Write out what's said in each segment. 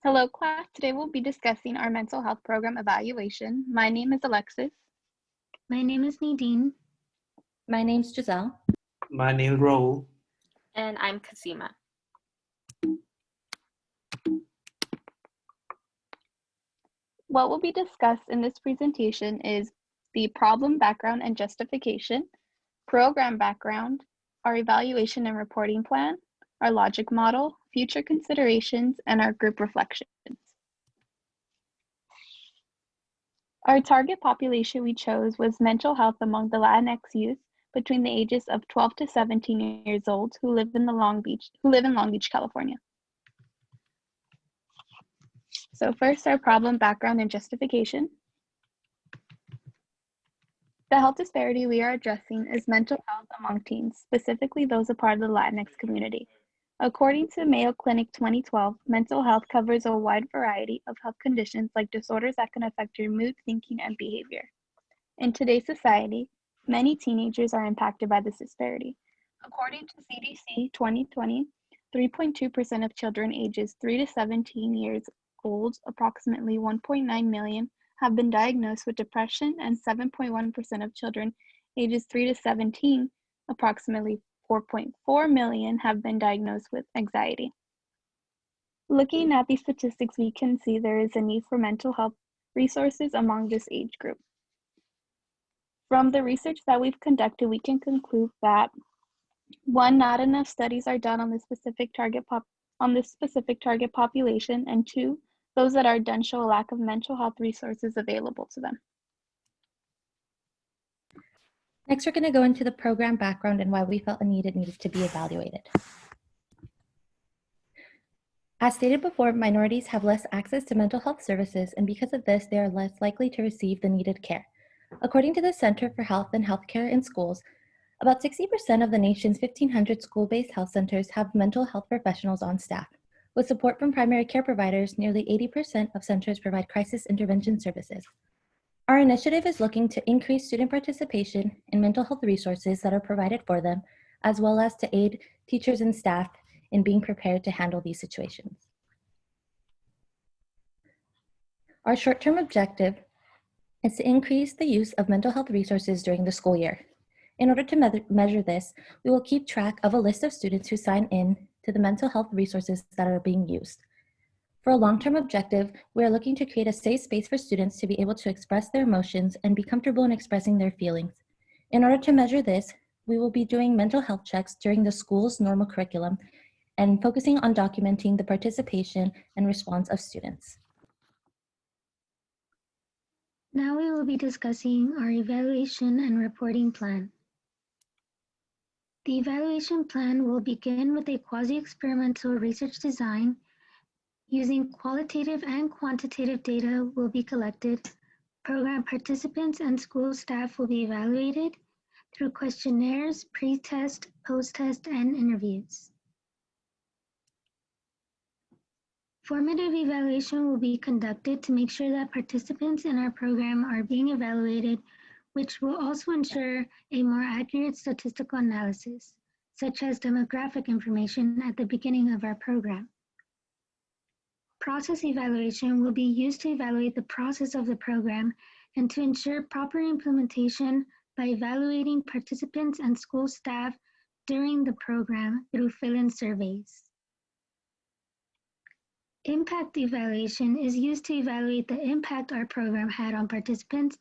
Hello, class. Today we'll be discussing our mental health program evaluation. My name is Alexis. My name is Nadine. My name's Giselle. My name is Raul. And I'm Kasima. What will be discussed in this presentation is the problem background and justification, program background, our evaluation and reporting plan, our logic model, future considerations, and our group reflections. Our target population we chose was mental health among the Latinx youth between the ages of 12 to 17 years old who live in Long Beach, California. So first, our problem background and justification. The health disparity we are addressing is mental health among teens, specifically those a part of the Latinx community. According to Mayo Clinic 2012, mental health covers a wide variety of health conditions like disorders that can affect your mood, thinking, and behavior. In today's society, many teenagers are impacted by this disparity. According to CDC 2020, 3.2% of children ages 3 to 17 years old, approximately 1.9 million, have been diagnosed with depression, and 7.1% of children ages 3 to 17, approximately 4.4 million, have been diagnosed with anxiety. Looking at these statistics, we can see there is a need for mental health resources among this age group. From the research that we've conducted, we can conclude that 1, not enough studies are done on this specific target population, and 2, those that are done show a lack of mental health resources available to them. Next, we're going to go into the program background and why we felt it needed to be evaluated. As stated before, minorities have less access to mental health services, and because of this, they are less likely to receive the needed care. According to the Center for Health and Healthcare in Schools, about 60% of the nation's 1,500 school-based health centers have mental health professionals on staff. With support from primary care providers, nearly 80% of centers provide crisis intervention services. Our initiative is looking to increase student participation in mental health resources that are provided for them, as well as to aid teachers and staff in being prepared to handle these situations. Our short-term objective is to increase the use of mental health resources during the school year. In order to measure this, we will keep track of a list of students who sign in to the mental health resources that are being used. For a long-term objective, we are looking to create a safe space for students to be able to express their emotions and be comfortable in expressing their feelings. In order to measure this, we will be doing mental health checks during the school's normal curriculum and focusing on documenting the participation and response of students. Now we will be discussing our evaluation and reporting plan. The evaluation plan will begin with a quasi-experimental research design. Using qualitative and quantitative data will be collected. Program participants and school staff will be evaluated through questionnaires, pre-test, post-test, and interviews. Formative evaluation will be conducted to make sure that participants in our program are being evaluated, which will also ensure a more accurate statistical analysis, such as demographic information at the beginning of our program. Process evaluation will be used to evaluate the process of the program and to ensure proper implementation by evaluating participants and school staff during the program through fill-in surveys. Impact evaluation is used to evaluate the impact our program had on participants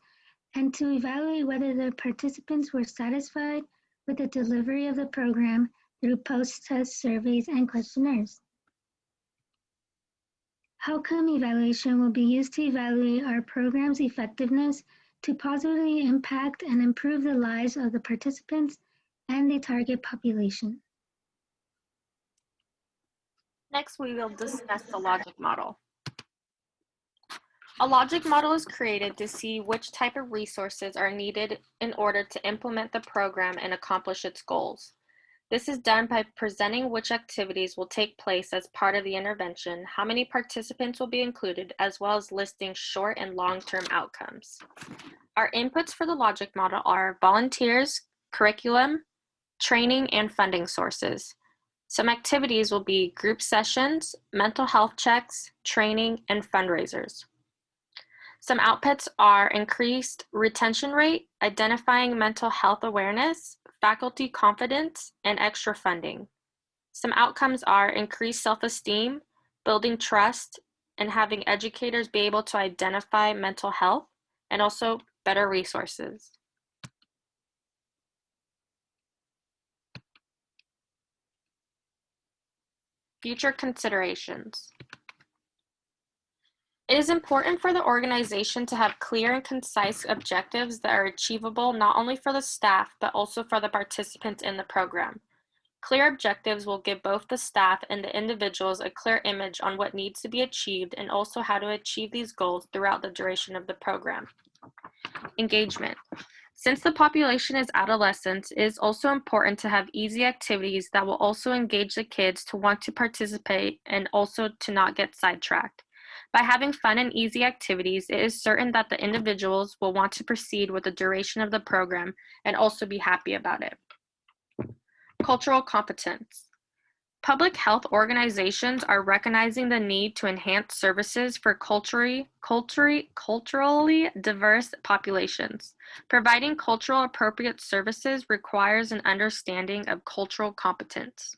and to evaluate whether the participants were satisfied with the delivery of the program through post-test surveys and questionnaires. Outcome evaluation will be used to evaluate our program's effectiveness to positively impact and improve the lives of the participants and the target population. Next, we will discuss the logic model. A logic model is created to see which type of resources are needed in order to implement the program and accomplish its goals. This is done by presenting which activities will take place as part of the intervention, how many participants will be included, as well as listing short and long-term outcomes. Our inputs for the logic model are volunteers, curriculum, training, and funding sources. Some activities will be group sessions, mental health checks, training, and fundraisers. Some outputs are increased retention rate, identifying mental health awareness, faculty confidence, and extra funding. Some outcomes are increased self-esteem, building trust, and having educators be able to identify mental health, and also better resources. Future considerations. It is important for the organization to have clear and concise objectives that are achievable not only for the staff, but also for the participants in the program. Clear objectives will give both the staff and the individuals a clear image on what needs to be achieved and also how to achieve these goals throughout the duration of the program. Engagement. Since the population is adolescents, it is also important to have easy activities that will also engage the kids to want to participate and also to not get sidetracked. By having fun and easy activities, it is certain that the individuals will want to proceed with the duration of the program and also be happy about it. Cultural competence. Public health organizations are recognizing the need to enhance services for culturally diverse populations. Providing cultural appropriate services requires an understanding of cultural competence.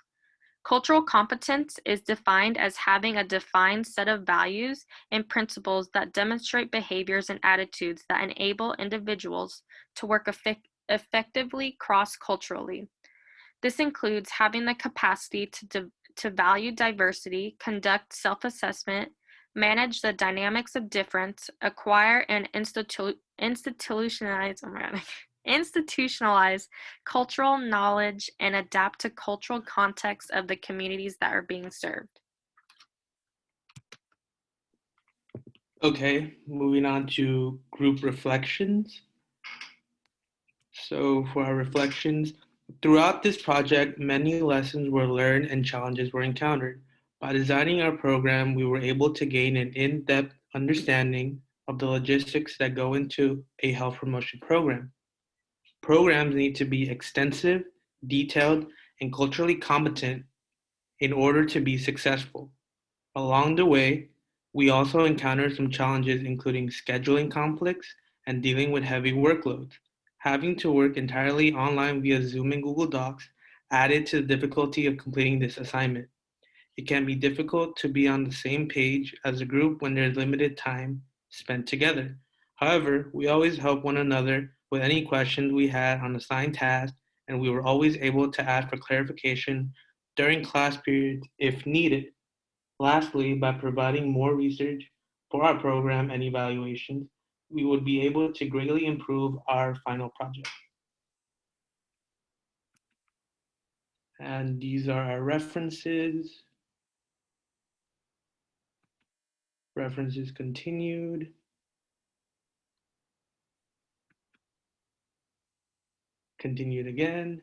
Cultural competence is defined as having a defined set of values and principles that demonstrate behaviors and attitudes that enable individuals to work effectively cross-culturally. This includes having the capacity to value diversity, conduct self-assessment, manage the dynamics of difference, acquire and institutionalize cultural knowledge, and adapt to cultural contexts of the communities that are being served. Okay, moving on to group reflections. So for our reflections, throughout this project, many lessons were learned and challenges were encountered. By designing our program, we were able to gain an in-depth understanding of the logistics that go into a health promotion program. Programs need to be extensive, detailed, and culturally competent in order to be successful. Along the way, we also encountered some challenges, including scheduling conflicts and dealing with heavy workloads. Having to work entirely online via Zoom and Google Docs added to the difficulty of completing this assignment. It can be difficult to be on the same page as a group when there's limited time spent together. However, we always helped one another with any questions we had on assigned tasks, and we were always able to ask for clarification during class periods if needed. Lastly, by providing more research for our program and evaluations, we would be able to greatly improve our final project. And these are our references. References continued. Continued again.